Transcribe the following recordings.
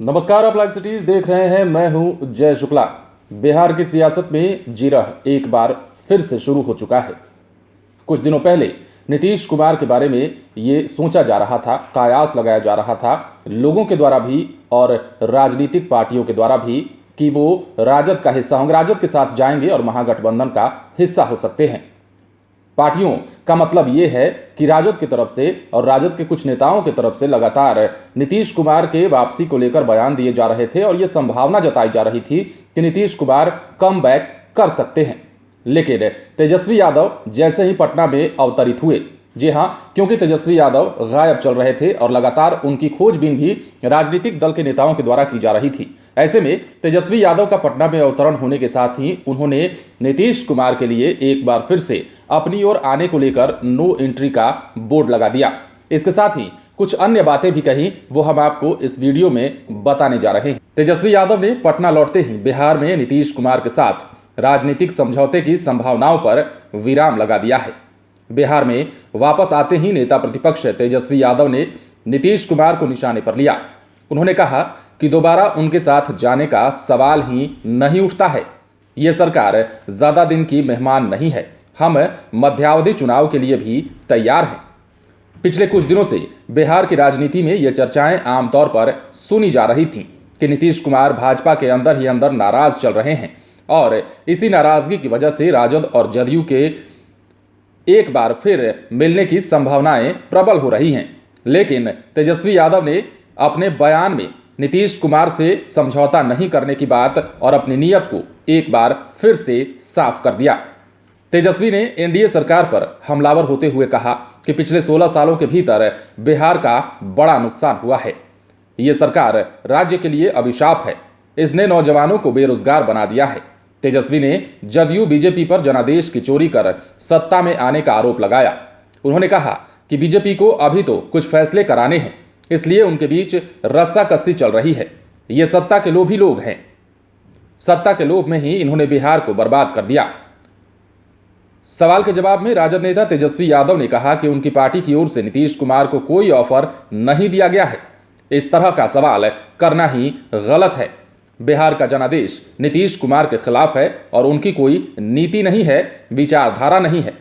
नमस्कार, आप live cities देख रहे हैं। मैं हूं जय शुक्ला। बिहार की सियासत में जिरह एक बार फिर से शुरू हो चुका है। कुछ दिनों पहले नीतीश कुमार के बारे में ये सोचा जा रहा था, कयास लगाया जा रहा था लोगों के द्वारा भी और राजनीतिक पार्टियों के द्वारा भी कि वो राजद का हिस्सा होंगे, राजद के साथ जाएंगे और महागठबंधन का हिस्सा हो सकते हैं। पार्टियों का मतलब ये है कि राजद की तरफ से और राजद के कुछ नेताओं की तरफ से लगातार नीतीश कुमार के वापसी को लेकर बयान दिए जा रहे थे और ये संभावना जताई जा रही थी कि नीतीश कुमार कम बैक कर सकते हैं। लेकिन तेजस्वी यादव जैसे ही पटना में अवतरित हुए, जी हाँ, क्योंकि तेजस्वी यादव गायब चल रहे थे और लगातार उनकी खोजबीन भी राजनीतिक दल के नेताओं के द्वारा की जा रही थी। ऐसे में तेजस्वी यादव का पटना में अवतरण होने के साथ ही उन्होंने नीतीश कुमार के लिए एक बार फिर से अपनी ओर आने को लेकर नो एंट्री का बोर्ड लगा दिया। इसके साथ ही कुछ अन्य बातें भी कही, वो हम आपको इस वीडियो में बताने जा रहे हैं। तेजस्वी यादव ने पटना लौटते ही बिहार में नीतीश कुमार के साथ राजनीतिक समझौते की संभावनाओं पर विराम लगा दिया है। बिहार में वापस आते ही नेता प्रतिपक्ष तेजस्वी यादव ने नीतीश कुमार को निशाने पर लिया। उन्होंने कहा कि दोबारा उनके साथ जाने का सवाल ही नहीं उठता है। ये सरकार ज़्यादा दिन की मेहमान नहीं है, हम मध्यावधि चुनाव के लिए भी तैयार हैं। पिछले कुछ दिनों से बिहार की राजनीति में ये चर्चाएं आमतौर पर सुनी जा रही थीं कि नीतीश कुमार भाजपा के अंदर ही अंदर नाराज चल रहे हैं और इसी नाराजगी की वजह से राजद और जदयू के एक बार फिर मिलने की संभावनाएं प्रबल हो रही हैं। लेकिन तेजस्वी यादव ने अपने बयान में नीतीश कुमार से समझौता नहीं करने की बात और अपनी नीयत को एक बार फिर से साफ कर दिया। तेजस्वी ने एनडीए सरकार पर हमलावर होते हुए कहा कि पिछले 16 सालों के भीतर बिहार का बड़ा नुकसान हुआ है। ये सरकार राज्य के लिए अभिशाप है, इसने नौजवानों को बेरोजगार बना दिया है। तेजस्वी ने जदयू बीजेपी पर जनादेश की चोरी कर सत्ता में आने का आरोप लगाया। उन्होंने कहा कि बीजेपी को अभी तो कुछ फैसले कराने हैं, इसलिए उनके बीच रस्साकसी चल रही है। ये सत्ता के लोभी लोग हैं, सत्ता के लोभ में ही इन्होंने बिहार को बर्बाद कर दिया। सवाल के जवाब में राजद नेता तेजस्वी यादव ने कहा कि उनकी पार्टी की ओर से नीतीश कुमार को कोई ऑफर नहीं दिया गया है। इस तरह का सवाल करना ही गलत है। बिहार का जनादेश नीतीश कुमार के खिलाफ है और उनकी कोई नीति नहीं है, विचारधारा नहीं है।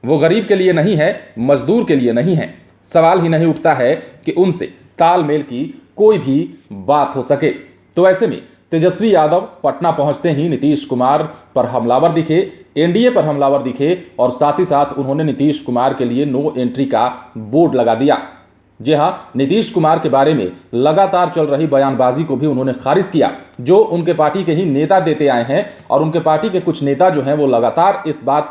वो गरीब के लिए नहीं है, मजदूर के लिए नहीं है। सवाल ही नहीं उठता है कि उनसे तालमेल की कोई भी बात हो सके। तो ऐसे में तेजस्वी यादव पटना पहुंचते ही नीतीश कुमार पर हमलावर दिखे, एनडीए पर हमलावर दिखे और साथ ही साथ उन्होंने नीतीश कुमार के लिए नो एंट्री का बोर्ड लगा दिया। जी हाँ, नीतीश कुमार के बारे में लगातार चल रही बयानबाजी को भी उन्होंने खारिज किया, जो उनके पार्टी के ही नेता देते आए हैं। और उनके पार्टी के कुछ नेता जो हैं वो लगातार इस बात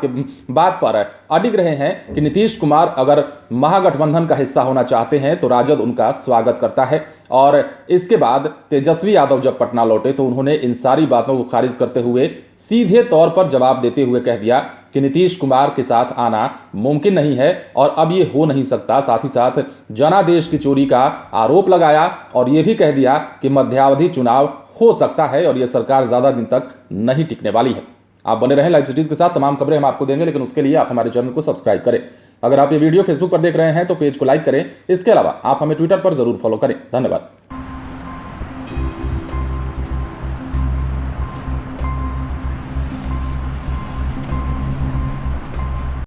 पर अडिग रहे हैं कि नीतीश कुमार अगर महागठबंधन का हिस्सा होना चाहते हैं तो राजद उनका स्वागत करता है। और इसके बाद तेजस्वी यादव जब पटना लौटे तो उन्होंने इन सारी बातों को खारिज करते हुए सीधे तौर पर जवाब देते हुए कह दिया कि नीतीश कुमार के साथ आना मुमकिन नहीं है और अब ये हो नहीं सकता। साथ ही साथ जनादेश की चोरी का आरोप लगाया और ये भी कह दिया कि मध्यावधि चुनाव हो सकता है और ये सरकार ज़्यादा दिन तक नहीं टिकने वाली है। आप बने रहें लाइव सिटीज़ के साथ, तमाम खबरें हम आपको देंगे, लेकिन उसके लिए आप हमारे चैनल को सब्सक्राइब करें। अगर आप ये वीडियो फेसबुक पर देख रहे हैं तो पेज को लाइक करें। इसके अलावा आप हमें ट्विटर पर जरूर फॉलो करें। धन्यवाद।